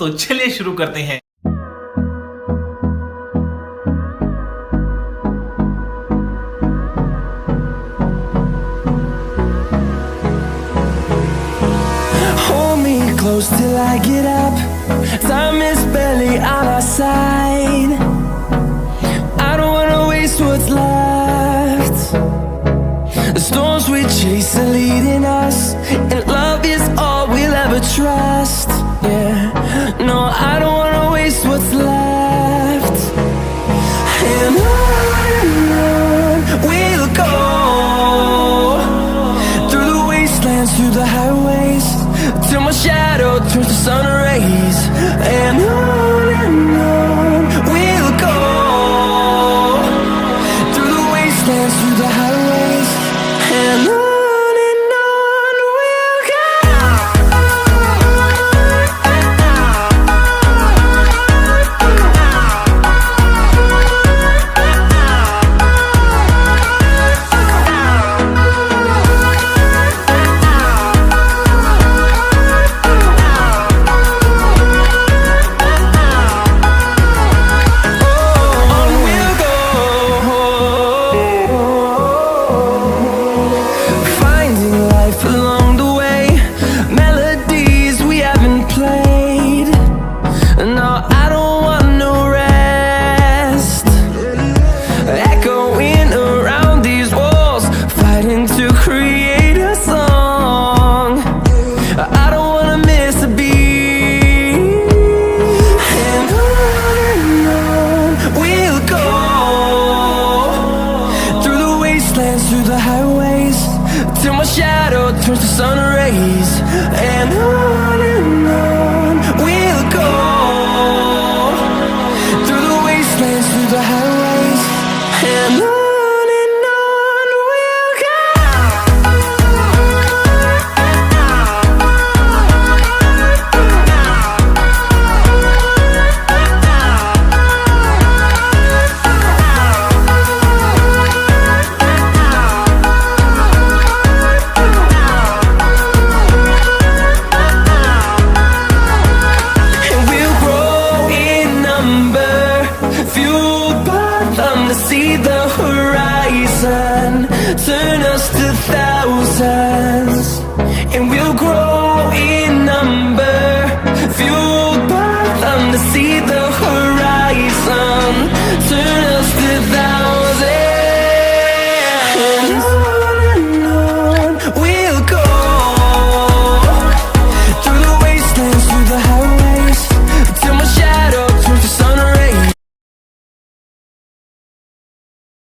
तो चलिए शुरू करते हैं। Hold me close till I get up. Time is barely on our side. I don't wanna waste what's left. The storms we chase are leading us, and love is all we'll ever trust. Yeah, no, I don't wanna waste what's left. And on we'll go, through the wastelands, through the highways, till my shadow turns to sun rays. And on we'll go, through the wastelands, through the highways, and on we'll go. Finding life along the way, melodies we haven't played. No, I don't want no rest. Echoing around these walls, fighting to create a song. I don't wanna miss a beat. And on we'll go, through the wastelands, through the highways, till my shadow turns to sun rays. And on